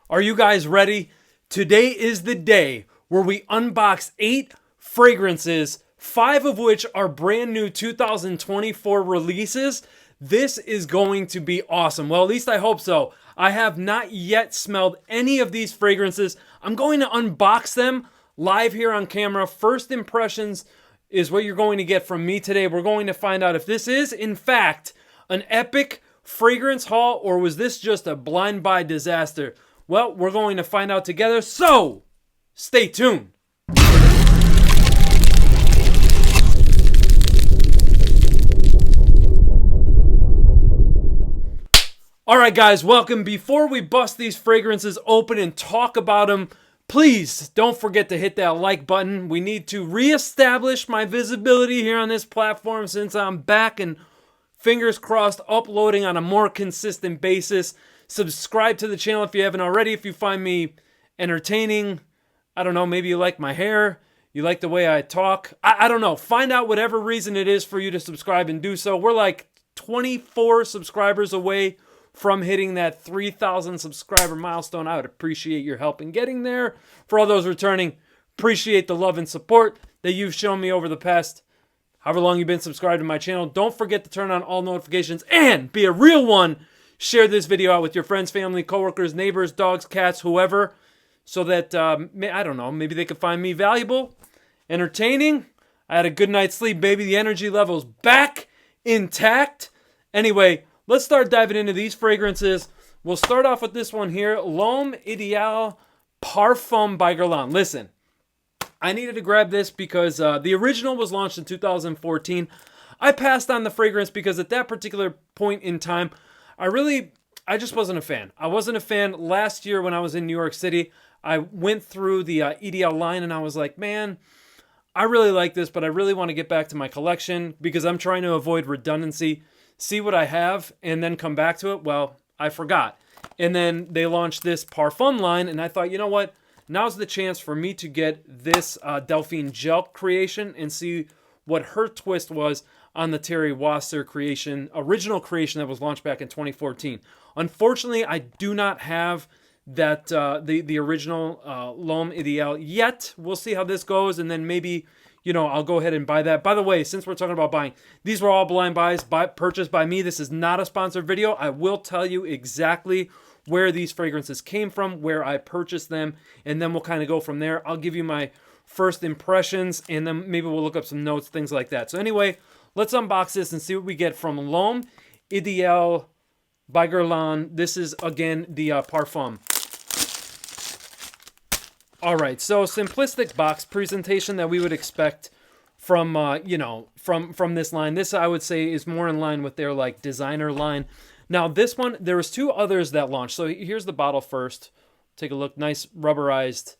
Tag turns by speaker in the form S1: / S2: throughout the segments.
S1: Are you guys ready? Today is the day where we unbox 8 fragrances, 5 of which are brand new 2024 releases. This is going to be awesome. Well, at least I hope so. I have not yet smelled any of these fragrances. I'm going to unbox them live here on camera. First impressions is what you're going to get from me today. We're going to find out if this is, in fact, an epic fragrance haul, or was this just a blind buy disaster? Well, we're going to find out together, so stay tuned. All right, guys, welcome. Before we bust these fragrances open and talk about them, please don't forget to hit that like button. We need to reestablish my visibility here on this platform since I'm back and fingers crossed uploading on a more consistent basis. Subscribe to the channel if you haven't already. If you find me entertaining, I don't know, maybe you like my hair, you like the way I talk. I don't know. Find out whatever reason it is for you to subscribe and do so. We're like 24 subscribers away from hitting that 3,000 subscriber milestone. I would appreciate your help in getting there. For all those returning, appreciate the love and support that you've shown me over the past however long you've been subscribed to my channel. Don't forget to turn on all notifications and be a real one. Share this video out with your friends, family, coworkers, neighbors, dogs, cats, whoever, so that, I don't know, maybe they could find me valuable, entertaining. I had a good night's sleep, baby. The energy level's back intact. Anyway, let's start diving into these fragrances. We'll start off with this one here, L'Homme Idéal Parfum by Guerlain. Listen, I needed to grab this because the original was launched in 2014. I passed on the fragrance because at that particular point in time, I just wasn't a fan. I wasn't a fan. Last year when I was in New York City, I went through the Idéal line and I was like, man, I really like this, but I really want to get back to my collection because I'm trying to avoid redundancy, see what I have, and then come back to it. Well, I forgot. And then they launched this Parfum line, and I thought, you know what? Now's the chance for me to get this Delphine gel creation and see what her twist was on the Terry Wasser creation, original creation that was launched back in 2014. Unfortunately, I do not have that the original L'Homme Idéal yet. We'll see how this goes, and then maybe, you know, I'll go ahead and buy that. By the way, since we're talking about buying, these were all blind buys purchased by me. This is not a sponsored video. I will tell you exactly where these fragrances came from, where I purchased them, and then we'll kind of go from there. I'll give you my first impressions, and then maybe we'll look up some notes, things like that. So anyway, let's unbox this and see what we get from L'Homme Idéal by Guerlain. This is, again, the Parfum. All right, so simplistic box presentation that we would expect from, from this line. This, I would say, is more in line with their, like, designer line. Now, this one, there was 2 others that launched. So here's the bottle first. Take a look. Nice rubberized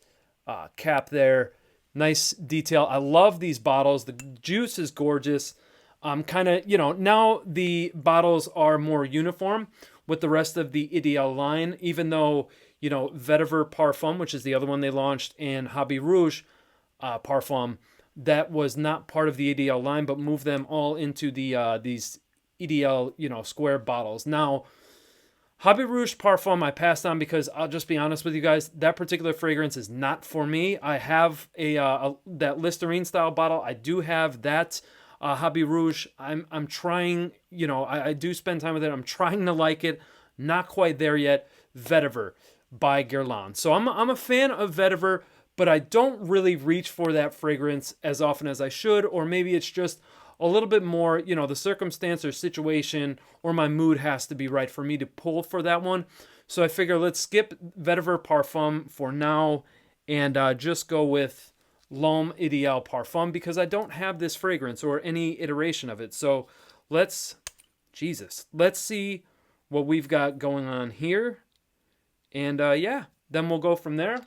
S1: cap there. Nice detail. I love these bottles. The juice is gorgeous. Kind of, now the bottles are more uniform with the rest of the Idéal line, even though, Vetiver Parfum, which is the other one they launched, and Habit Rouge Parfum, that was not part of the Idéal line, but moved them all into the these Idéal, square bottles. Now, Habit Rouge Parfum I passed on because I'll just be honest with you guys, that particular fragrance is not for me. I have that Listerine style bottle. I do have that Habit Rouge. I'm trying, I do spend time with it. I'm trying to like it. Not quite there yet. Vetiver by Guerlain. So I'm a fan of Vetiver, but I don't really reach for that fragrance as often as I should, or maybe it's just a little bit more, the circumstance or situation or my mood has to be right for me to pull for that one. So I figure let's skip Vetiver Parfum for now and just go with L'Homme Idéal Parfum because I don't have this fragrance or any iteration of it. So let's see what we've got going on here. And yeah, then we'll go from there.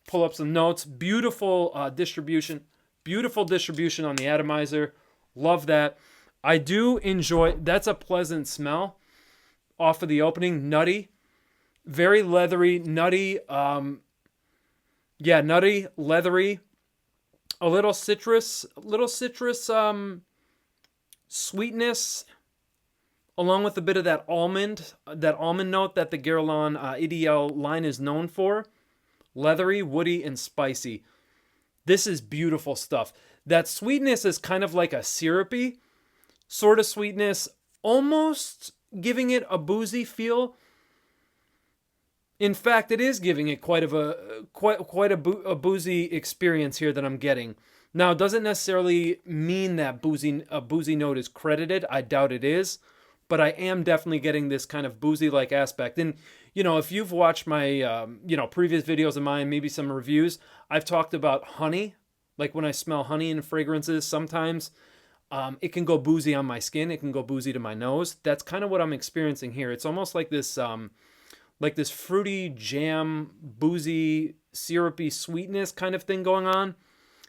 S1: Pull up some notes. Beautiful distribution. Beautiful distribution on the atomizer. Love that. I do enjoy, that's a pleasant smell off of the opening. Nutty. Very leathery, nutty. Nutty, leathery. A little citrus sweetness. along with a bit of that almond note that the Guerlain EDL line is known for. Leathery, woody, and spicy. This is beautiful stuff. That sweetness is kind of like a syrupy sort of sweetness, almost giving it a boozy feel. In fact, it is giving it quite a boozy experience here that I'm getting. Now, it doesn't necessarily mean that a boozy note is credited. I doubt it is. But I am definitely getting this kind of boozy-like aspect. And, you know, if you've watched my, previous videos of mine, maybe some reviews, I've talked about honey. Like when I smell honey in fragrances, sometimes it can go boozy on my skin. It can go boozy to my nose. That's kind of what I'm experiencing here. It's almost like this fruity jam, boozy, syrupy sweetness kind of thing going on,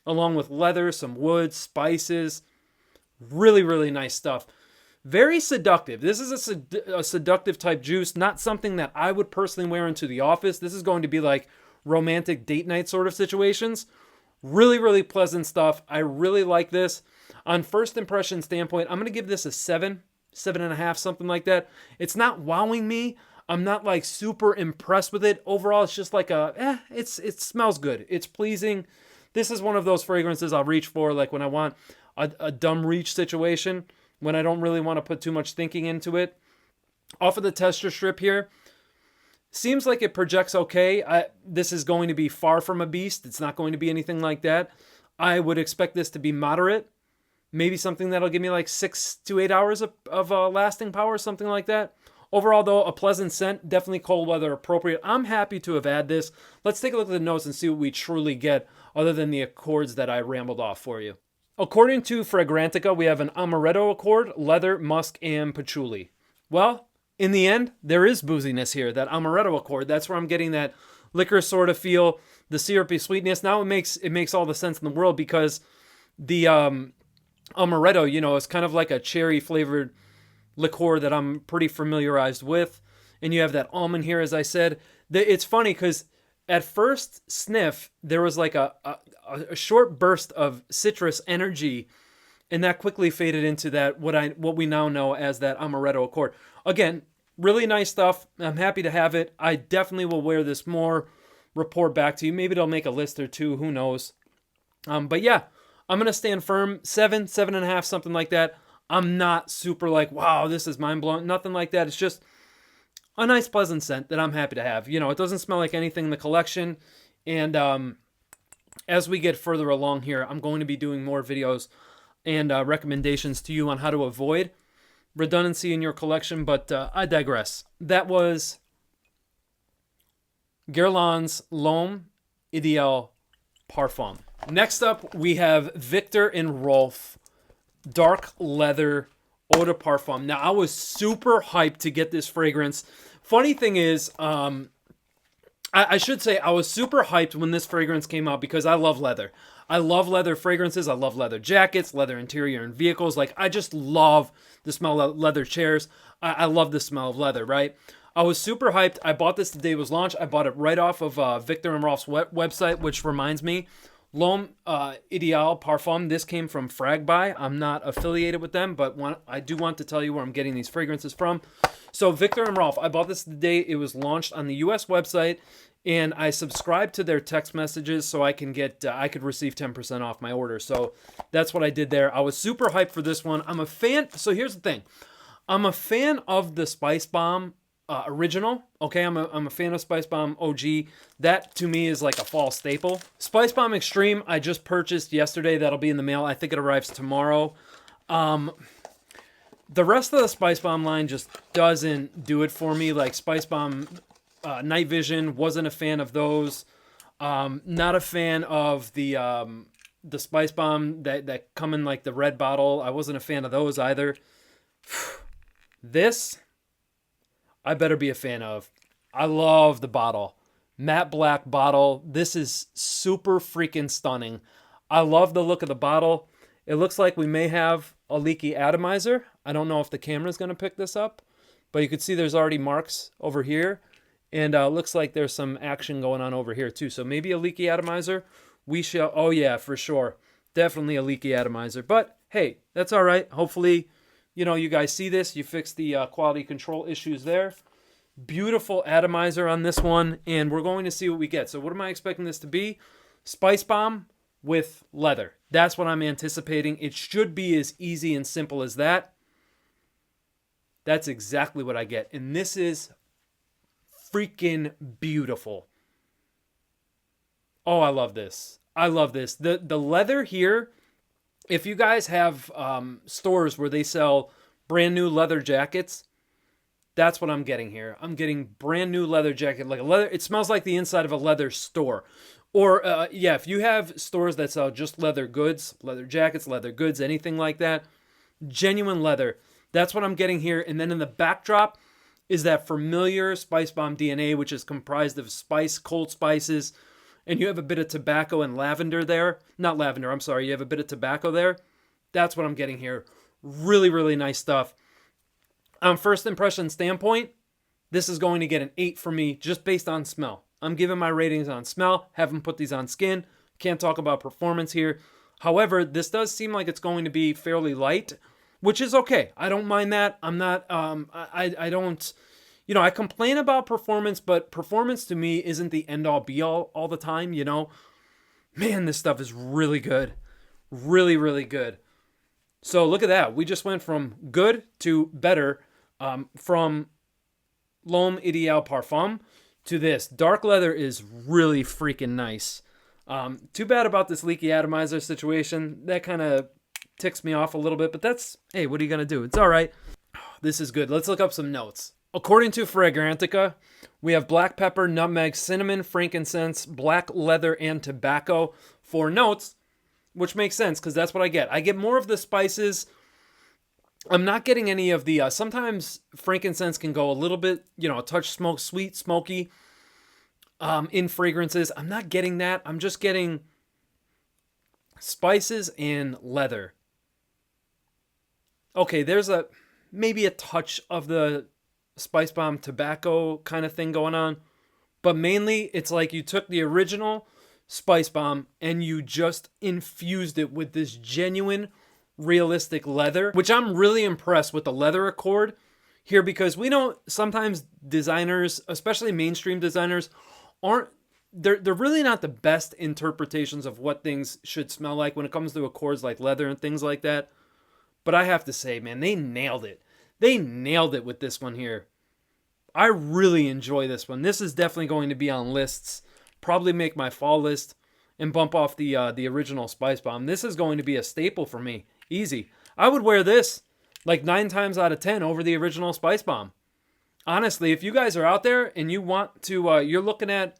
S1: along with leather, some wood, spices. Really, really nice stuff. Very seductive. This is a seductive type juice, not something that I would personally wear into the office. This is going to be like romantic date night sort of situations. Really, really pleasant stuff. I really like this. On first impression standpoint, I'm going to give this a 7.5, something like that. It's not wowing me. I'm not like super impressed with it. Overall, it's just like it smells good. It's pleasing. This is one of those fragrances I'll reach for like when I want a dumb reach situation, when I don't really want to put too much thinking into it. Off of the tester strip here, seems like it projects okay. This is going to be far from a beast. It's not going to be anything like that. I would expect this to be moderate. Maybe something that'll give me like 6 to 8 hours of lasting power, something like that. Overall, though, a pleasant scent, definitely cold weather appropriate. I'm happy to have had this. Let's take a look at the notes and see what we truly get, other than the accords that I rambled off for you. According to Fragrantica, we have an amaretto accord, leather, musk, and patchouli. Well, in the end, there is booziness here, that amaretto accord. That's where I'm getting that liquor sort of feel, the syrupy sweetness. Now it makes all the sense in the world, because the amaretto, is kind of like a cherry flavored liqueur that I'm pretty familiarized with. And you have that almond here, as I said. It's funny because at first sniff, there was like a short burst of citrus energy, and that quickly faded into that what we now know as that amaretto accord. Again, really nice stuff. I'm happy to have it. I definitely will wear this more, report back to you. Maybe they'll make a list or two, who knows. But yeah, I'm going to stand firm. 7.5, something like that. I'm not super like, wow, this is mind-blowing. Nothing like that. It's just a nice, pleasant scent that I'm happy to have. It doesn't smell like anything in the collection. And as we get further along here, I'm going to be doing more videos and recommendations to you on how to avoid redundancy in your collection. But I digress. That was Guerlain's L'Homme Ideal Parfum. Next up, we have Viktor and Rolf Dark Leather Eau de Parfum. Now, I was super hyped to get this fragrance. Funny thing is, I should say I was super hyped when this fragrance came out, because I love leather. I love leather fragrances. I love leather jackets, leather interior and vehicles. Like, I just love the smell of leather chairs. I love the smell of leather, right? I was super hyped. I bought this the day it was launched. I bought it right off of Viktor and Rolf's website, which reminds me, L'Homme Ideal Parfum. This came from Fragbuy. I'm not affiliated with them, but I do want to tell you where I'm getting these fragrances from. So Viktor and Rolf, I bought this the day it was launched on the US website, and I subscribed to their text messages so I can get I could receive 10% off my order. So that's what I did there. I was super hyped for this one. I'm a fan. So here's the thing. I'm a fan of the Spicebomb original. Okay, I'm a fan of Spicebomb OG. That to me is like a fall staple. Spicebomb Extreme I just purchased yesterday. That'll be in the mail. I think it arrives tomorrow. The rest of the Spicebomb line just doesn't do it for me. Like Spicebomb Night Vision, wasn't a fan of those. Not a fan of the Spicebomb that come in like the red bottle. I wasn't a fan of those either. This I better be a fan of. I love the bottle. Matte black bottle. This is super freaking stunning. I love the look of the bottle. It looks like we may have a leaky atomizer. I don't know if the camera's going to pick this up, but you can see there's already marks over here. And looks like there's some action going on over here too. So maybe a leaky atomizer. We shall, oh yeah, for sure. Definitely a leaky atomizer. But hey, that's all right. Hopefully, you know, you guys see this. You fix the quality control issues there. Beautiful atomizer on this one, and we're going to see what we get. So what am I expecting this to be? Spicebomb with leather. That's what I'm anticipating. It should be as easy and simple as that. That's exactly what I get. And this is freaking beautiful. Oh, I love this. I love this. The leather here, if you guys have stores where they sell brand new leather jackets, that's what I'm getting here. I'm getting brand new leather jacket, like a leather. It smells like the inside of a leather store. Or, yeah, if you have stores that sell just leather goods, leather jackets, leather goods, anything like that, genuine leather. That's what I'm getting here. And then in the backdrop is that familiar Spicebomb DNA, which is comprised of spice, cold spices, and you have a bit of tobacco and lavender there. Not lavender, I'm sorry. You have a bit of tobacco there. That's what I'm getting here. Really, really nice stuff. First impression standpoint, this is going to get an 8 for me just based on smell. I'm giving my ratings on smell. Haven't put these on skin. Can't talk about performance here. However, this does seem like it's going to be fairly light, which is okay. I don't mind that. I'm not, I don't, you know, I complain about performance, but performance to me isn't the end all be all the time, you know. Man, this stuff is really good. Really, really good. So look at that. We just went from good to better, from L'Homme Ideal Parfum to this. Dark leather is really freaking nice. Too bad about this leaky atomizer situation. That kind of ticks me off a little bit, but that's, hey, what are you going to do? It's all right. This is good. Let's look up some notes. According to Fragrantica, we have black pepper, nutmeg, cinnamon, frankincense, black leather, and tobacco for notes, which makes sense because that's what I get. I get more of the spices. I'm not getting any of the, sometimes frankincense can go a little bit, you know, a touch sweet, smoky in fragrances. I'm not getting that. I'm just getting spices and leather. Okay, there's maybe a touch of the Spicebomb tobacco kind of thing going on. But mainly, it's like you took the original Spicebomb and you just infused it with this genuine, realistic leather, which I'm really impressed with the leather accord here, because we know sometimes designers, especially mainstream designers, they're really not the best interpretations of what things should smell like when it comes to accords like leather and things like that. But I have to say, man, they nailed it. They nailed it with this one here. I really enjoy this one. This is definitely going to be on lists. Probably make my fall list and bump off the original Spicebomb. This is going to be a staple for me. Easy. I would wear this like 9 times out of 10 over the original Spicebomb. Honestly, if you guys are out there and you want to, you're looking at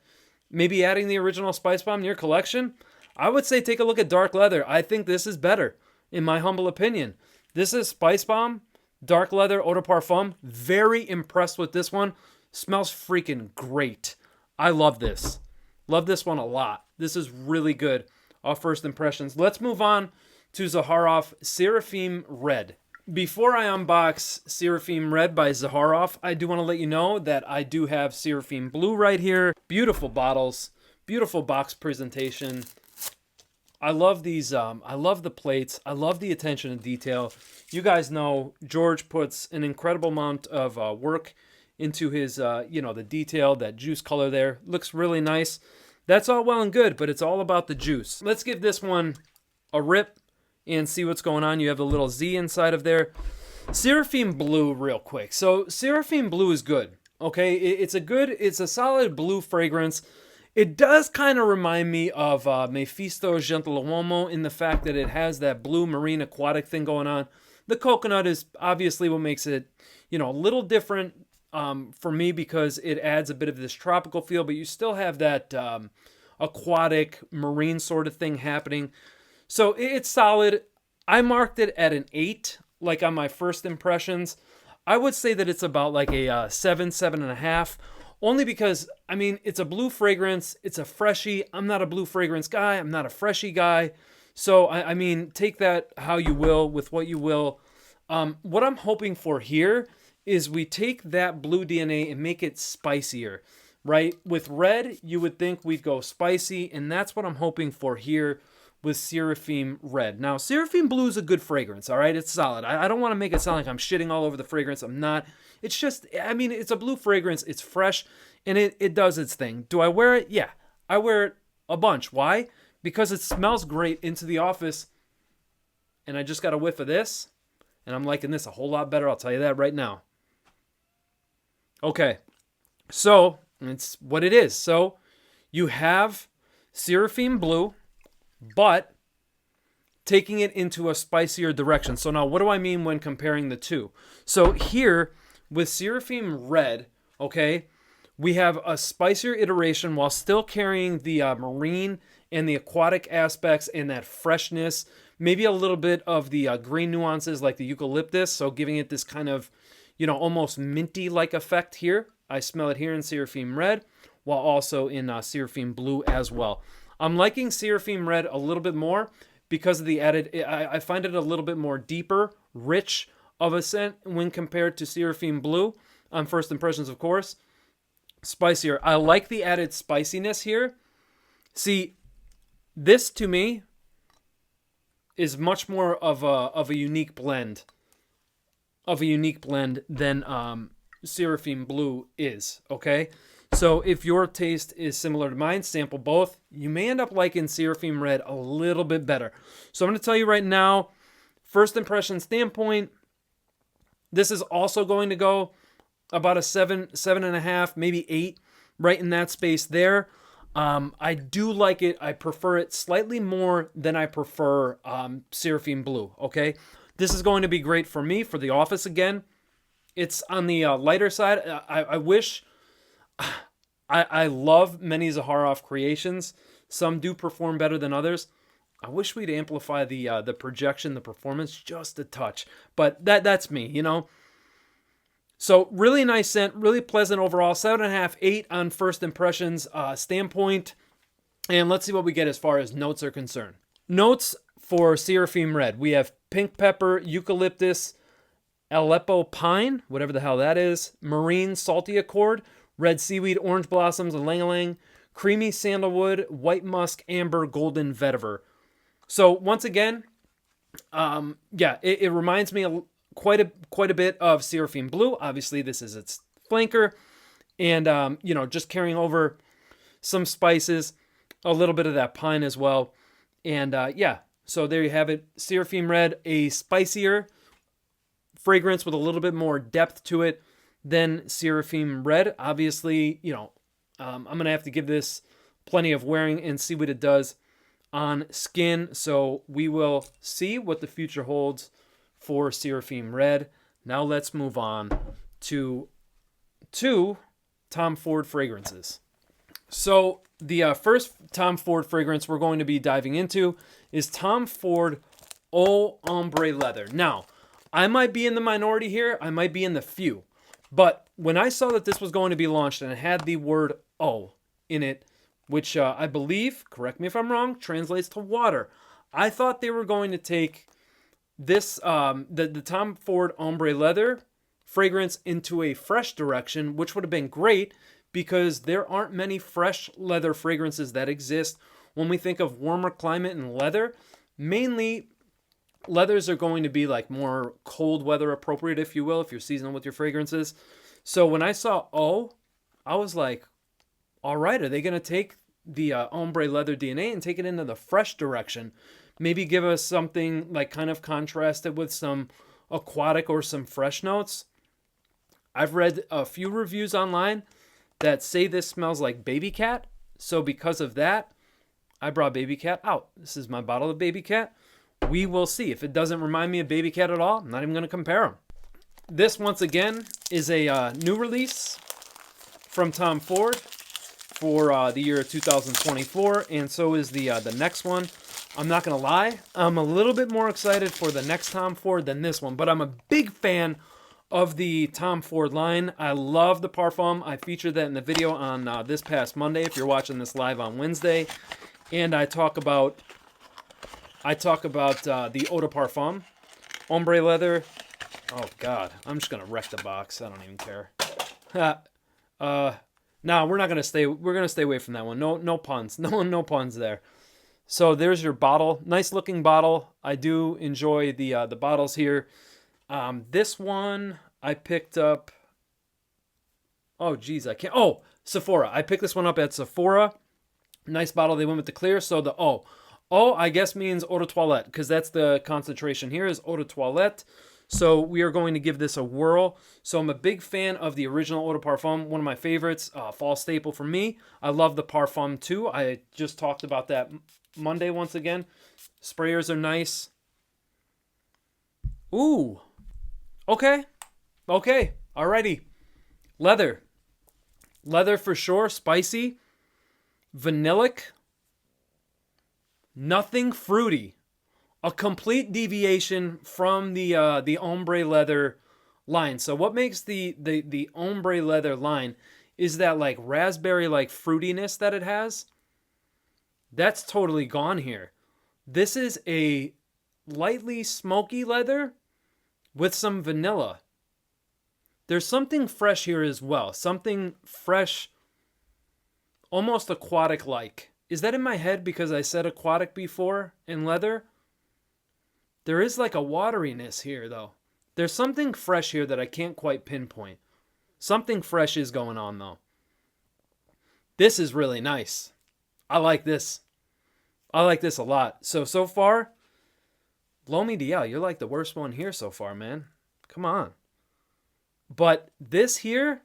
S1: maybe adding the original Spicebomb in your collection, I would say take a look at dark leather. I think this is better, in my humble opinion. This is Spicebomb, dark leather, eau de parfum. Very impressed with this one. Smells freaking great. I love this. Love this one a lot. This is really good. First impressions. Let's move on to Zaharoff Seraphim Red. Before I unbox Seraphim Red by Zaharoff, I do want to let you know that I do have Seraphine Blue right here. Beautiful bottles. Beautiful box presentation. I love these. I love the plates. I love the attention to detail. You guys know George puts an incredible amount of work into his, the detail, that juice color there. Looks really nice. That's all well and good, but it's all about the juice. Let's give this one a rip and see what's going on. You have a little Z inside of there. Seraphine Blue real quick. So Seraphine Blue is good. Okay, it's a solid blue fragrance. It does kind of remind me of Mephisto Gentiluomo in the fact that it has that blue marine aquatic thing going on. The coconut is obviously what makes it, a little different for me, because it adds a bit of this tropical feel, but you still have that aquatic marine sort of thing happening. So it's solid. I marked it at an 8, like on my first impressions. I would say that it's about like a 7, 7.5. Only because, it's a blue fragrance. It's a freshie. I'm not a blue fragrance guy. I'm not a freshie guy. So, take that how you will, with what you will. What I'm hoping for here is we take that blue DNA and make it spicier, right? With red, you would think we'd go spicy, and that's what I'm hoping for here with Seraphim Red. Now, Seraphim Blue is a good fragrance, all right? It's solid. I don't want to make it sound like I'm shitting all over the fragrance. I'm not. It's just, I mean, it's a blue fragrance. It's fresh, and it does its thing. Do I wear it? Yeah. I wear it a bunch. Why? Because it smells great into the office, and I just got a whiff of this, and I'm liking this a whole lot better. I'll tell you that right now. Okay. So, it's what it is. So, you have Seraphim Blue, but taking it into a spicier direction. So now what do I mean when comparing the two? So here with Seraphim Red, okay, we have a spicier iteration while still carrying the marine and the aquatic aspects and that freshness, maybe a little bit of the green nuances like the eucalyptus, so giving it this kind of, you know, almost minty-like effect here. I smell it here in Seraphim Red, while also in Seraphim Blue as well. I'm liking Seraphim Red a little bit more because of the added, I find it a little bit more deeper, rich of a scent when compared to Seraphim Blue. On first impressions, of course. Spicier. I like the added spiciness here. See, this to me is much more of a unique blend. Of a unique blend than Seraphim Blue is, okay? So if your taste is similar to mine, sample both. You may end up liking Seraphim Red a little bit better. So I'm going to tell you right now, first impression standpoint, this is also going to go about a 7.5, maybe 8, right in that space there. I do like it. I prefer it slightly more than I prefer Seraphim Blue, okay? This is going to be great for me, for the office again. It's on the lighter side. I wish... I love many Zaharoff creations. Some do perform better than others. I wish we'd amplify the projection, the performance just a touch. But that's me, you know. So really nice scent, really pleasant overall. 7.5, 8 on first impressions standpoint. And let's see what we get as far as notes are concerned. Notes for Seraphim Red. We have pink pepper, eucalyptus, Aleppo pine, whatever the hell that is, marine salty accord, red seaweed, orange blossoms, ylang-ylang, creamy sandalwood, white musk, amber, golden vetiver. So once again, it reminds me quite a bit of Seraphim Blue. Obviously, this is its flanker, and just carrying over some spices, a little bit of that pine as well, and so there you have it. Seraphim Red, a spicier fragrance with a little bit more depth to it than Seraphim Red. Obviously, I'm going to have to give this plenty of wearing and see what it does on skin. So we will see what the future holds for Seraphim Red. Now let's move on to two Tom Ford fragrances. So the first Tom Ford fragrance we're going to be diving into is Tom Ford Ombre Leather. Now, I might be in the minority here. I might be in the few. But when I saw that this was going to be launched and it had the word "O" in it, which I believe, correct me if I'm wrong, translates to water, I thought they were going to take this, the Tom Ford Ombre Leather fragrance into a fresh direction, which would have been great because there aren't many fresh leather fragrances that exist. When we think of warmer climate and leather, mainly leathers are going to be like more cold weather appropriate, if you will, if you're seasonal with your fragrances. So when I saw O, I was like, all right, are they going to take the ombre leather DNA and take it into the fresh direction? Maybe give us something like kind of contrasted with some aquatic or some fresh notes. I've read a few reviews online that say this smells like baby cat. So because of that, I brought baby cat out. This is my bottle of baby cat. We will see. If it doesn't remind me of baby cat at all, I'm not even going to compare them. This, once again, is a new release from Tom Ford for the year 2024, and so is the next one. I'm not going to lie, I'm a little bit more excited for the next Tom Ford than this one, but I'm a big fan of the Tom Ford line. I love the Parfum. I featured that in the video on this past Monday, if you're watching this live on Wednesday, and I talk about the Eau de Parfum, Ombre Leather. Oh God, I'm just gonna wreck the box. I don't even care. No, we're gonna stay away from that one. No puns. No puns there. So there's your bottle. Nice looking bottle. I do enjoy the bottles here. This one I picked up. Oh, geez, I can't. Oh, Sephora. I picked this one up at Sephora. Nice bottle. They went with the clear. So the I guess means eau de toilette, because that's the concentration here is eau de toilette. So we are going to give this a whirl. So I'm a big fan of the original eau de parfum, one of my favorites, fall staple for me. I love the Parfum too. I just talked about that Monday once again. Sprayers are nice. Ooh. Okay. Alrighty. Leather. Leather for sure. Spicy. Vanillic. Nothing fruity. A complete deviation from the Ombre leather line. So what makes the Ombre leather line is that like raspberry like fruitiness that it has. That's totally gone here. This is a lightly smoky leather with some vanilla. There's something fresh here as well. Something fresh, almost aquatic-like. Is that in my head because I said aquatic before in leather? There is like a wateriness here, though. There's something fresh here that I can't quite pinpoint. Something fresh is going on, though. This is really nice. I like this. I like this a lot. So far, blow me DL. You're like the worst one here so far, man. Come on. But this here,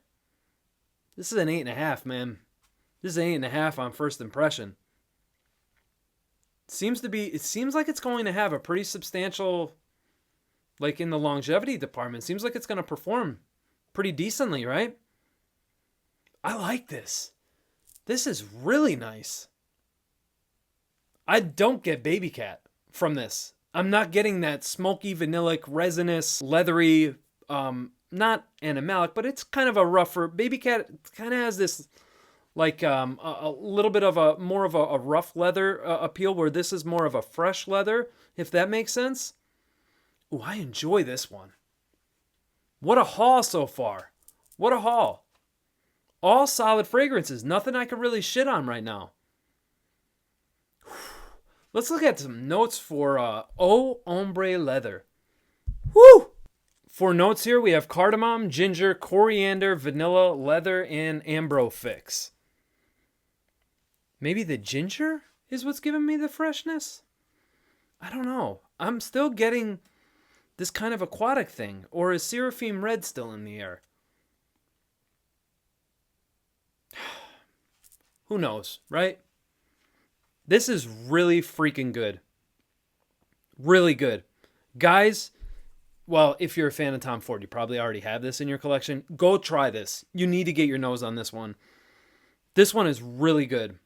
S1: this is an 8.5, man. This is an 8.5 on first impression. It seems like it's going to have a pretty substantial, like in the longevity department, seems like it's going to perform pretty decently, right? I like this. This is really nice. I don't get baby cat from this. I'm not getting that smoky, vanillic, resinous, leathery, not animalic, but it's kind of a rougher, baby cat kind of has this like a little bit of a more of a rough leather appeal, where this is more of a fresh leather, if that makes sense. Ooh, I enjoy this one. What a haul so far. What a haul. All solid fragrances. Nothing I could really shit on right now. Let's look at some notes for Ombre leather. Woo! For notes here, we have cardamom, ginger, coriander, vanilla, leather, and ambro fix. Maybe the ginger is what's giving me the freshness? I don't know. I'm still getting this kind of aquatic thing. Or is Seraphim red still in the air? Who knows, right? This is really freaking good. Really good. Guys, well, if you're a fan of Tom Ford, you probably already have this in your collection. Go try this. You need to get your nose on this one. This one is really good.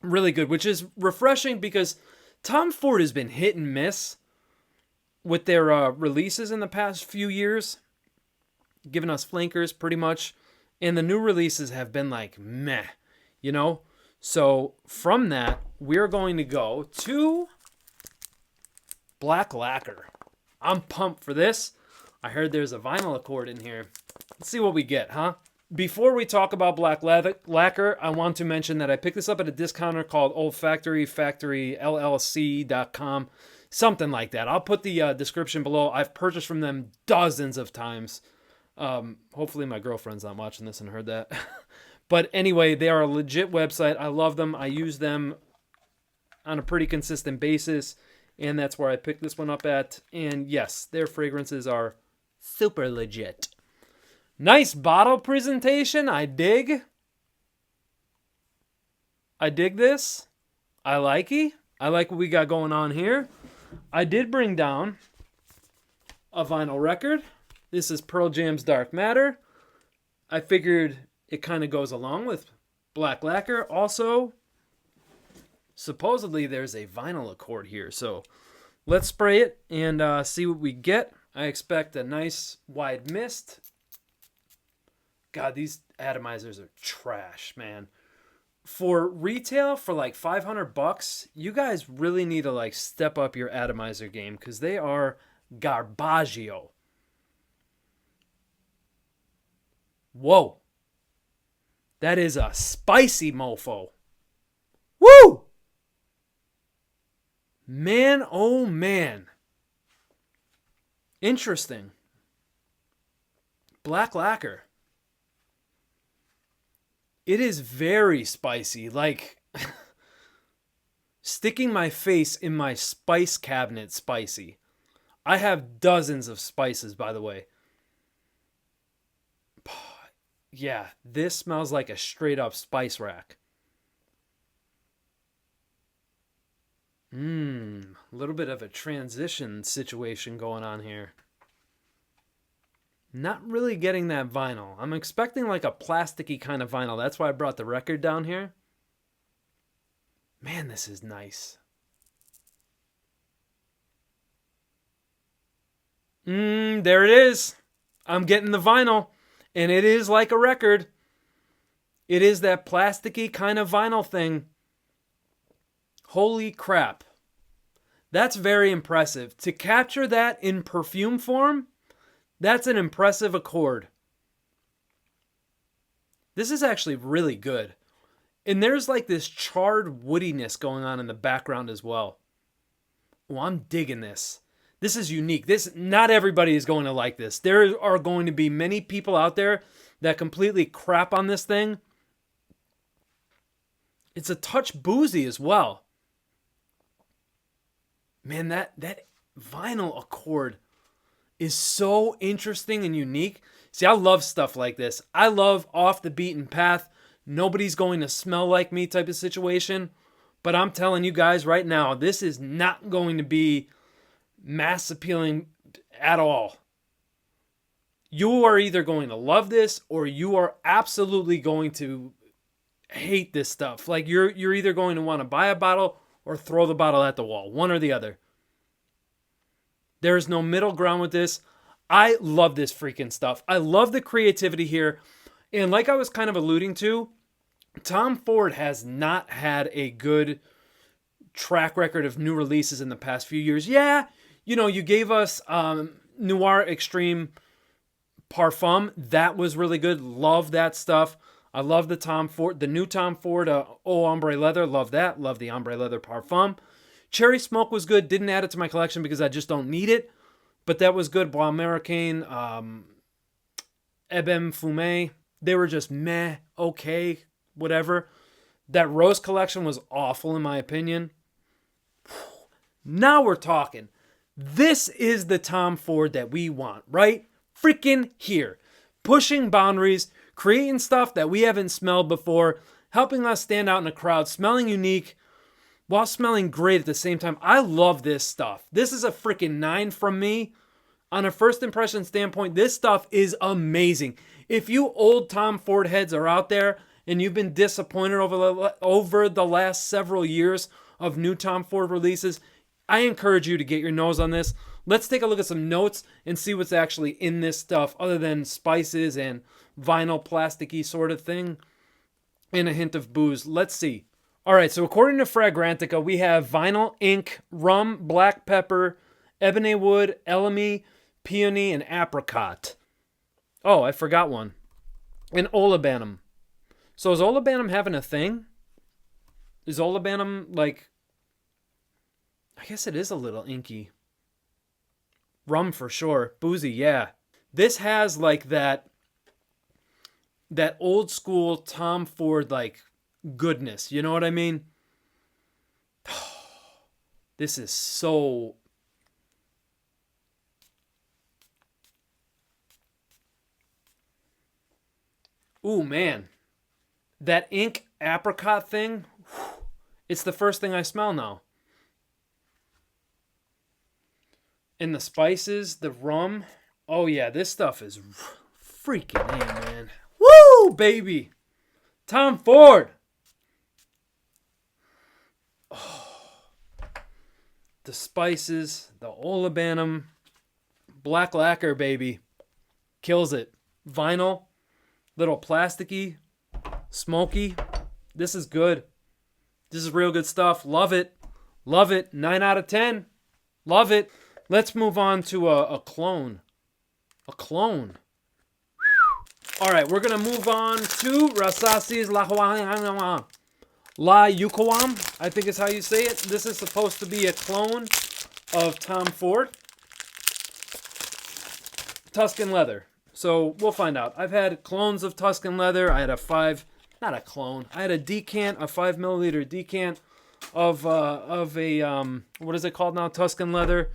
S1: Really good, which is refreshing because Tom Ford has been hit and miss with their releases in the past few years, giving us flankers pretty much. And the new releases have been like meh, you know? So from that, we're going to go to Black Lacquer. I'm pumped for this. I heard there's a vinyl accord in here. Let's see what we get, huh? Before we talk about Black Lacquer, I want to mention that I picked this up at a discounter called Olfactory, factoryllc.com, something like that. I'll put the description below. I've purchased from them dozens of times. Hopefully my girlfriend's not watching this and heard that. But anyway, they are a legit website. I love them. I use them on a pretty consistent basis. And that's where I picked this one up at. And yes, their fragrances are super legit. Nice bottle presentation. I dig. I dig this. I like it. I like what we got going on here. I did bring down a vinyl record. This is Pearl Jam's Dark Matter. I figured it kind of goes along with Black Lacquer. Also, supposedly there's a vinyl accord here. So let's spray it and see what we get. I expect a nice wide mist. God, these atomizers are trash, man. For retail, for like $500, you guys really need to like step up your atomizer game because they are garbaggio. Whoa. That is a spicy mofo. Woo! Man, oh man. Interesting. Black lacquer. It is very spicy. Like, sticking my face in my spice cabinet spicy. I have dozens of spices, by the way. Yeah, this smells like a straight up spice rack. A little bit of a transition situation going on here. Not really getting that vinyl. I'm expecting like a plasticky kind of vinyl. That's why I brought the record down here. Man, this is nice. There it is. I'm getting the vinyl. And it is like a record. It is that plasticky kind of vinyl thing. Holy crap. That's very impressive. To capture that in perfume form, that's an impressive accord. This is actually really good. And there's like this charred woodiness going on in the background as well. Oh, I'm digging this. This is unique. Not everybody is going to like this. There are going to be many people out there that completely crap on this thing. It's a touch boozy as well. Man, that vinyl accord is so interesting and unique. See, I love stuff like this. I love off the beaten path. Nobody's going to smell like me type of situation. But I'm telling you guys right now, this is not going to be mass appealing at all. You are either going to love this or you are absolutely going to hate this stuff. Like you're either going to want to buy a bottle or throw the bottle at the wall. One or the other. There is no middle ground with this. I love this freaking stuff. I love the creativity here. And like I was kind of alluding to, Tom Ford has not had a good track record of new releases in the past few years. Yeah, you know, you gave us Noir Extreme Parfum. That was really good. Love that stuff. I love the new Tom Ford Ombre Leather. Love that. Love the Ombre Leather Parfum. Cherry Smoke was good. Didn't add it to my collection because I just don't need it. But that was good. Bois Americain, Ebem Fumé. They were just meh, okay, whatever. That Rose collection was awful in my opinion. Now we're talking. This is the Tom Ford that we want, right? Freaking here. Pushing boundaries, creating stuff that we haven't smelled before, helping us stand out in a crowd, smelling unique, while smelling great at the same time. I love this stuff. This is a freaking 9 from me. On a first impression standpoint, this stuff is amazing. If you old Tom Ford heads are out there and you've been disappointed over the last several years of new Tom Ford releases, I encourage you to get your nose on this. Let's take a look at some notes and see what's actually in this stuff other than spices and vinyl plasticky sort of thing and a hint of booze. Let's see. All right, so according to Fragrantica, we have vinyl, ink, rum, black pepper, ebony wood, elemi, peony, and apricot. Oh, I forgot one. And olibanum. So is olibanum having a thing? Is olibanum like... I guess it is a little inky. Rum for sure. Boozy, yeah. This has like that old school Tom Ford like goodness. You know what I mean? This is so... Ooh, man. That ink apricot thing, it's the first thing I smell now. And the spices, the rum. Oh, yeah, this stuff is freaking A, man. Woo, baby. Tom Ford. Oh, the spices, the olibanum, black lacquer, baby. Kills it. Vinyl, little plasticky, smoky. This is good. This is real good stuff. Love it. Love it. 9 out of 10. Love it. Let's move on to a clone. A clone. All right, we're going to move on to Rasasi's La Yuqawam, I think is how you say it. This is supposed to be a clone of Tom Ford. Tuscan leather. So we'll find out. I've had clones of Tuscan leather. I had a I had a decant, a 5 milliliter decant of a what is it called now? Tuscan leather.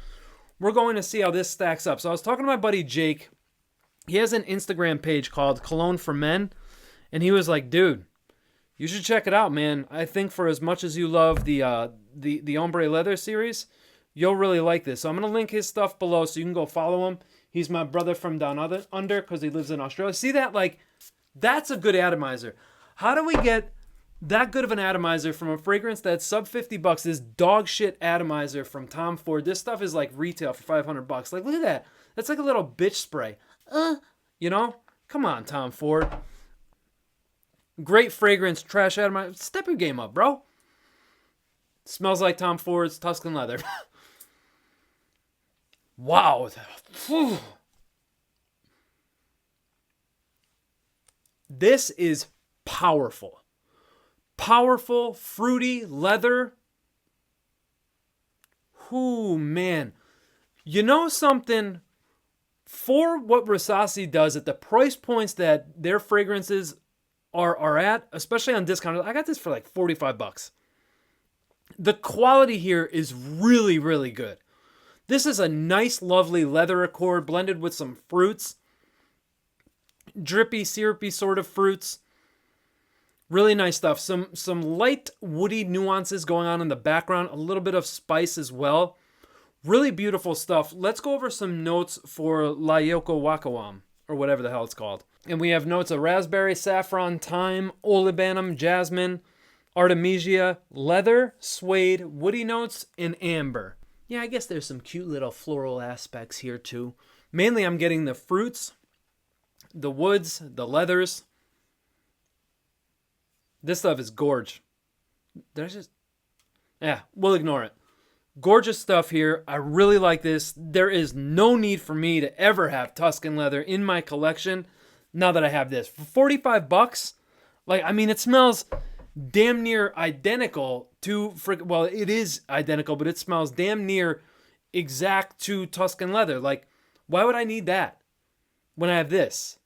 S1: We're going to see how this stacks up. So I was talking to my buddy Jake. He has an Instagram page called Cologne for Men, and he was like, "Dude, you should check it out, man. I think for as much as you love the Ombre leather series, you'll really like this." So I'm gonna link his stuff below so you can go follow him. He's my brother from down under because he lives in Australia. See that? Like, that's a good atomizer. How do we get that good of an atomizer from a fragrance that's sub $50? This dog shit atomizer from Tom Ford. This stuff is like retail for $500. Like, look at that. That's like a little bitch spray. You know? Come on, Tom Ford. Great fragrance, trash atomizer. Step your game up, bro. Smells like Tom Ford's Tuscan leather. Wow. This is powerful. Powerful, fruity leather. Ooh, man. You know something? For what Rasasi does at the price points that their fragrances are at, especially on discount, I got this for like $45. The quality here is really, really good. This is a nice, lovely leather accord blended with some fruits. Drippy, syrupy sort of fruits. Really nice stuff. Some light woody nuances going on in the background. A little bit of spice as well. Really beautiful stuff. Let's go over some notes for La Yuqawam, or whatever the hell it's called. And we have notes of raspberry, saffron, thyme, olibanum, jasmine, artemisia, leather, suede, woody notes, and amber. Yeah, I guess there's some cute little floral aspects here too. Mainly I'm getting the fruits, the woods, the leathers. This stuff is gorge. We'll ignore it. Gorgeous stuff here. I really like this. There is no need for me to ever have Tuscan leather in my collection now that I have this. For $45, like, I mean, it smells damn near identical to, well, it is identical, but it smells damn near exact to Tuscan leather. Like, why would I need that when I have this?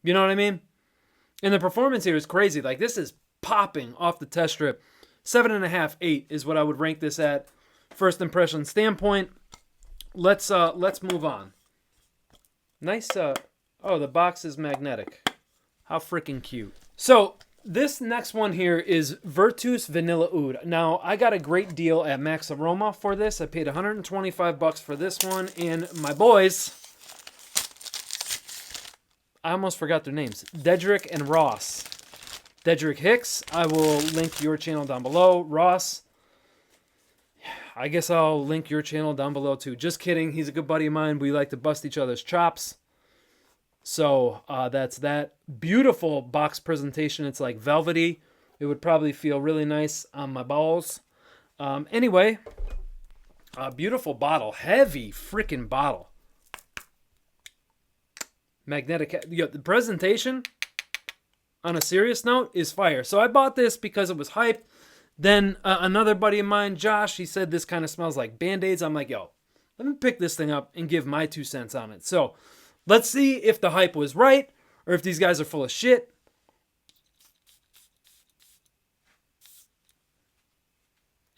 S1: You know what I mean? And the performance here is crazy. Like, this is popping off the test strip. 7.5, 8 is what I would rank this at. First impression standpoint. Let's move on. Nice. Oh, the box is magnetic. How freaking cute. So this next one here is Vertus Vanilla Oud. Now, I got a great deal at Max Aroma for this. I paid $125 for this one. And my boys, I almost forgot their names. Dedrick and Ross. Dedrick Hicks, I will link your channel down below. Ross, I guess I'll link your channel down below too. Just kidding. He's a good buddy of mine. We like to bust each other's chops. So that's that. Beautiful box presentation. It's like velvety. It would probably feel really nice on my balls. Anyway, beautiful bottle. Heavy freaking bottle. Magnetic. The presentation, on a serious note, is fire. So I bought this because it was hyped. Then another buddy of mine, Josh, he said this kind of smells like Band-Aids. I'm like, yo, let me pick this thing up and give my 2 cents on it. So let's see if the hype was right or if these guys are full of shit.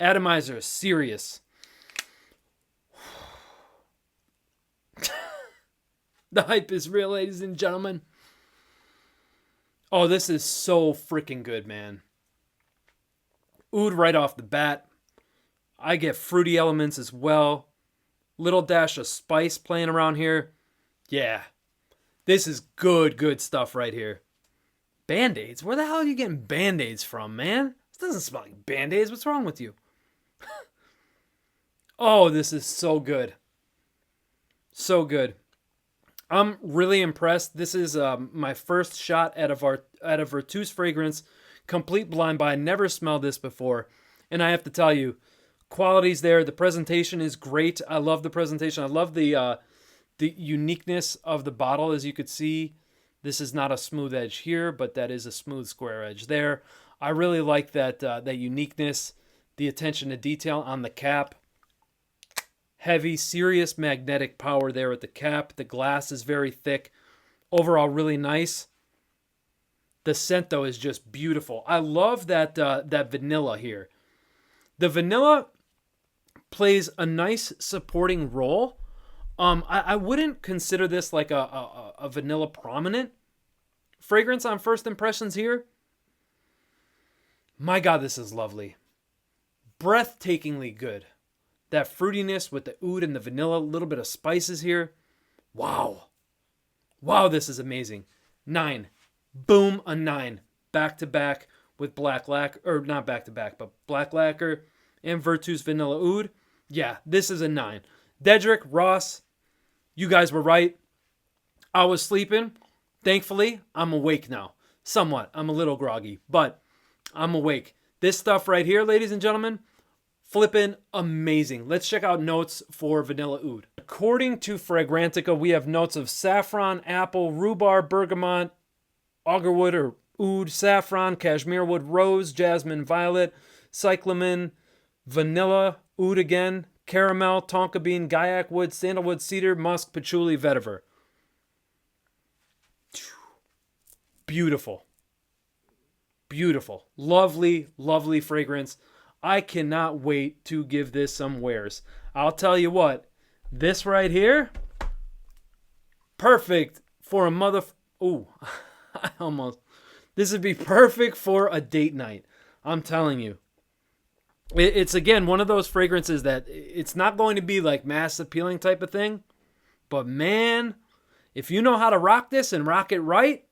S1: Atomizer is serious. The hype is real, ladies and gentlemen. Oh, this is so freaking good, man. Oud right off the bat. I get fruity elements as well. Little dash of spice playing around here. Yeah. This is good stuff right here. Band-Aids? Where the hell are you getting Band-Aids from, man? This doesn't smell like Band-Aids. What's wrong with you? Oh, this is so good. So good. I'm really impressed. This is my first shot at a Vertus fragrance. Complete blind buy. Never smelled this before. And I have to tell you, quality's there. The presentation is great. I love the presentation. I love the uniqueness of the bottle, as you could see. This is not a smooth edge here, but that is a smooth square edge there. I really like that that uniqueness, the attention to detail on the cap. Heavy, serious magnetic power there at the cap. The glass is very thick. Overall, really nice. The scent, though, is just beautiful. I love that that vanilla here. The vanilla plays a nice supporting role. I wouldn't consider this like a vanilla prominent fragrance on first impressions here. My God, this is lovely. Breathtakingly good. That fruitiness with the oud and the vanilla, a little bit of spices here. Wow. Wow, this is amazing. 9. Boom, a 9. Back to back with black lacquer, or not back to back, but black lacquer and Vertus vanilla oud. Yeah, this is a 9. Dedrick, Ross, you guys were right. I was sleeping. Thankfully, I'm awake now. Somewhat. I'm a little groggy, but I'm awake. This stuff right here, ladies and gentlemen, flippin' amazing. Let's check out notes for vanilla oud. According to Fragrantica, we have notes of saffron, apple, rhubarb, bergamot, agarwood or oud, saffron, cashmere wood, rose, jasmine, violet, cyclamen, vanilla, oud again, caramel, tonka bean, gaiac wood, sandalwood, cedar, musk, patchouli, vetiver. Beautiful. Beautiful. Lovely, lovely fragrance. I cannot wait to give this some wears. I'll tell you what, this right here, perfect for a ooh, I almost. This would be perfect for a date night. I'm telling you. It's, again, one of those fragrances that it's not going to be like mass appealing type of thing. But, man, if you know how to rock this and rock it right,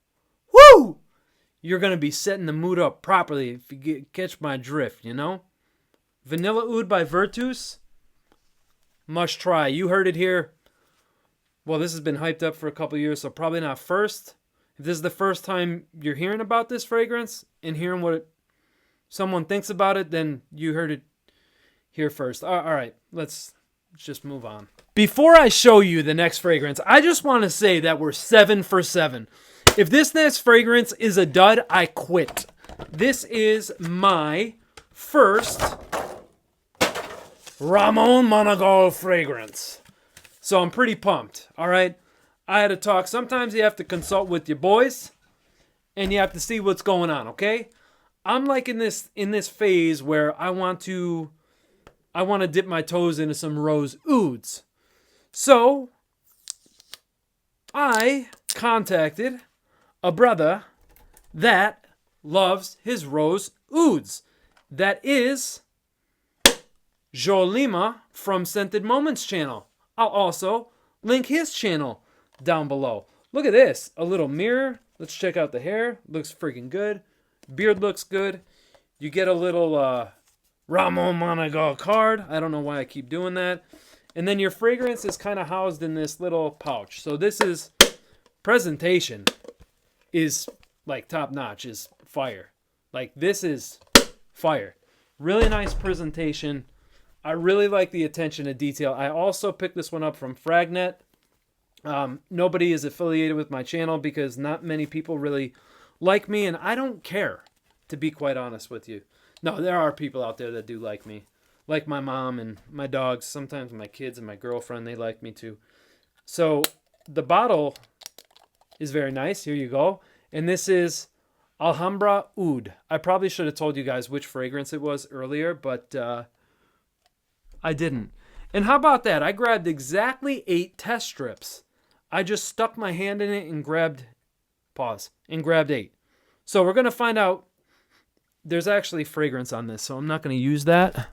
S1: woo! You're going to be setting the mood up properly if you catch my drift, you know? Vanilla Oud by Vertus. Must try. You heard it here. Well, this has been hyped up for a couple years, so probably not first. If this is the first time you're hearing about this fragrance and hearing what someone thinks about it, then you heard it here first. All right, let's just move on. Before I show you the next fragrance, I just want to say that we're 7 for 7. If this next fragrance is a dud, I quit. This is my first Ramon Monegal fragrance. So I'm pretty pumped, all right? I had to talk. Sometimes you have to consult with your boys, and you have to see what's going on, okay? I'm like in this phase where I want to dip my toes into some rose ouds. So I contacted a brother that loves his rose ouds. That is Jolima from Scented Moments channel. I'll also link his channel down below. Look at this. A little mirror. Let's check out the hair. Looks freaking good. Beard looks good. You get a little Ramon Monegal card. I don't know why I keep doing that. And then your fragrance is kind of housed in this little pouch. So this is, presentation is like top notch, is fire. Like this is fire. Really nice presentation. I really like the attention to detail. I also picked this one up from Fragnet. Nobody is affiliated with my channel because not many people really like me, and I don't care, to be quite honest with you. No, there are people out there that do like me. Like my mom and my dogs. Sometimes my kids and my girlfriend, they like me too. So the bottle is very nice. Here you go. And this is Alhambra Oud. I probably should have told you guys which fragrance it was earlier, but I didn't. And how about that? I grabbed exactly 8 test strips. I just stuck my hand in it and grabbed 8. So we're going to find out. There's actually fragrance on this, so I'm not going to use that.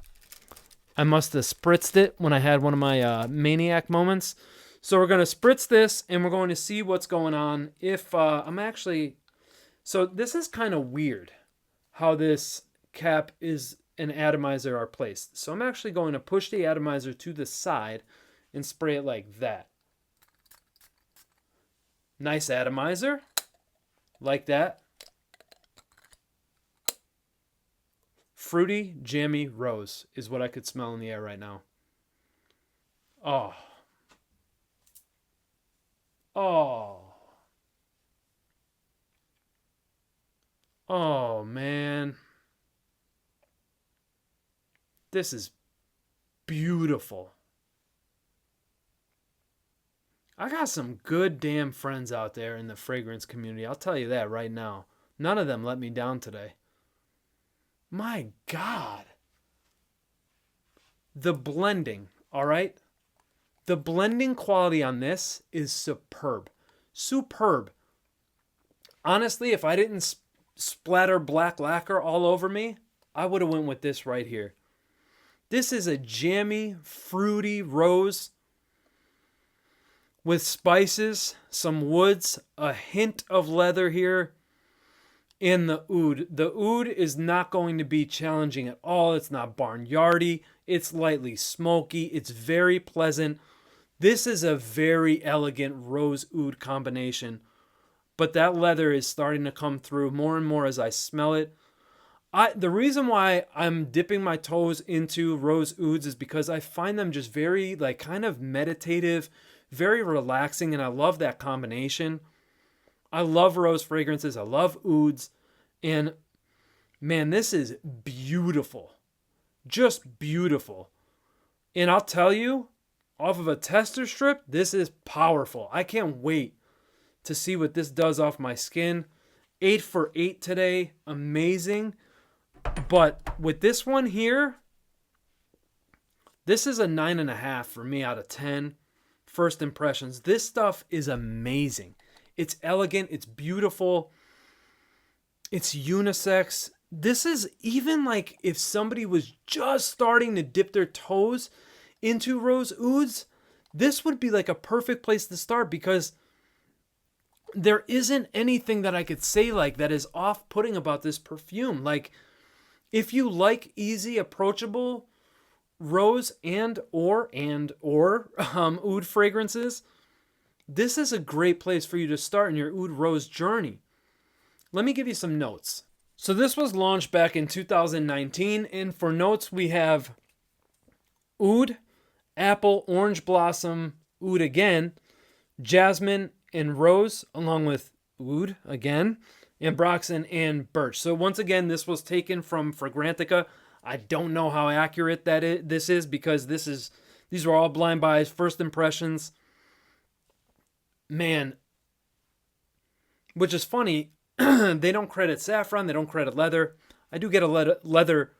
S1: I must have spritzed it when I had one of my maniac moments. So we're going to spritz this, and we're going to see what's going on. If I'm actually... So this is kind of weird how this cap is an atomizer are placed. So I'm actually going to push the atomizer to the side and spray it like that. Nice atomizer. Like that. Fruity, jammy rose is what I could smell in the air right now. Oh. Oh. Oh, man. This is beautiful. I got some good damn friends out there in the fragrance community. I'll tell you that right now. None of them let me down today. My God. The blending, all right? The blending quality on this is superb. Superb. Honestly, if I didn't splatter black lacquer all over me, I would have went with this right here. This is a jammy, fruity rose with spices, some woods, a hint of leather here, and the oud. The oud is not going to be challenging at all. It's not barnyardy. It's lightly smoky. It's very pleasant. This is a very elegant rose oud combination. But that leather is starting to come through more and more as I smell it. The reason why I'm dipping my toes into rose ouds is because I find them just very, like, kind of meditative, very relaxing, and I love that combination. I love rose fragrances. I love ouds. And, man, this is beautiful. Just beautiful. And I'll tell you, off of a tester strip, this is powerful. I can't wait to see what this does off my skin. 8 for 8 today. Amazing. But with this one here, this is a 9.5 for me out of 10. First impressions. This stuff is amazing. It's elegant. It's beautiful. It's unisex. This is even like if somebody was just starting to dip their toes into rose ouds, this would be like a perfect place to start because there isn't anything that I could say like that is off-putting about this perfume. Like, if you like easy, approachable rose and or oud fragrances, this is a great place for you to start in your oud rose journey. Let me give you some notes. So this was launched back in 2019, and for notes we have oud, apple, orange blossom, oud again, jasmine, and rose, along with oud again, ambroxan, and birch. So once again, this was taken from Fragrantica. I don't know how accurate this is because these are all blind buys, first impressions. Man, which is funny, they don't credit saffron, they don't credit leather. I do get a leather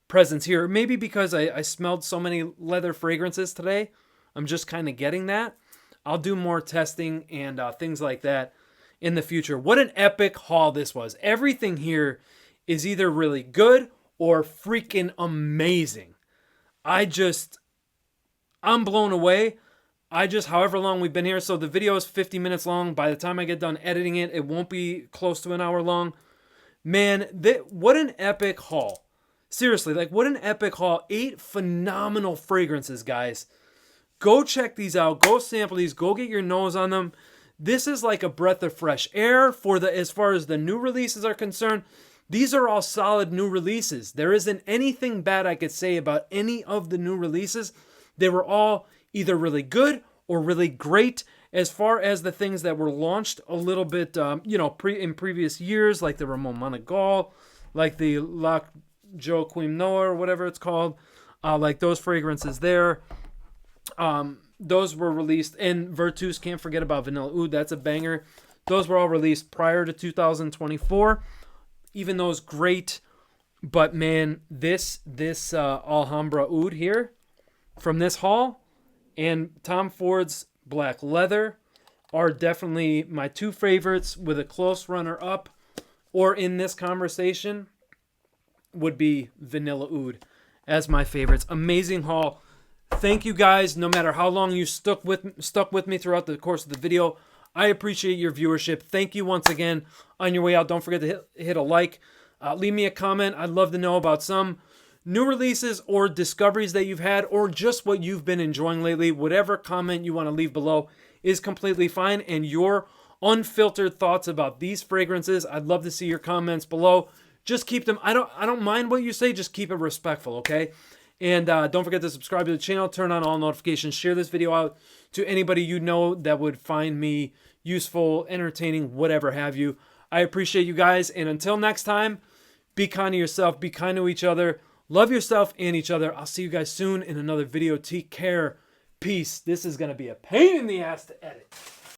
S1: presence here. Maybe because I smelled so many leather fragrances today, I'm just kind of getting that. I'll do more testing and things like that in the future. What an epic haul this was. Everything here is either really good or freaking amazing. I'm blown away. However long we've been here, so the video is 50 minutes long. By the time I get done editing it, it won't be close to an hour long. Man, what an epic haul. Seriously, like what an epic haul. 8 phenomenal fragrances, guys. Go check these out. Go sample these. Go get your nose on them. This is like a breath of fresh air as far as the new releases are concerned. These are all solid new releases. There isn't anything bad I could say about any of the new releases. They were all either really good or really great. As far as the things that were launched a little bit, in previous years, like the Ramon Monegal, like the Yuqawam Noah or whatever it's called, like those fragrances there. Those were released, and Vertus, can't forget about Vanilla Oud, that's a banger. Those were all released prior to 2024. Even those great, but man, this Alhambra Oud here from this haul and Tom Ford's Black Leather are definitely my 2 favorites, with a close runner-up, or in this conversation, would be Vanilla Oud as my favorites. Amazing haul. Thank you guys, no matter how long you stuck with me throughout the course of the video. I appreciate your viewership. Thank you once again. On your way out, don't forget to hit a like. Leave me a comment. I'd love to know about some new releases or discoveries that you've had, or just what you've been enjoying lately. Whatever comment you want to leave below is completely fine. And your unfiltered thoughts about these fragrances, I'd love to see your comments below. Just keep them. I don't mind what you say. Just keep it respectful, okay? And don't forget to subscribe to the channel, turn on all notifications, share this video out to anybody you know that would find me useful, entertaining, whatever have you. I appreciate you guys. And until next time, be kind to yourself. Be kind to each other. Love yourself and each other. I'll see you guys soon in another video. Take care. Peace. This is going to be a pain in the ass to edit.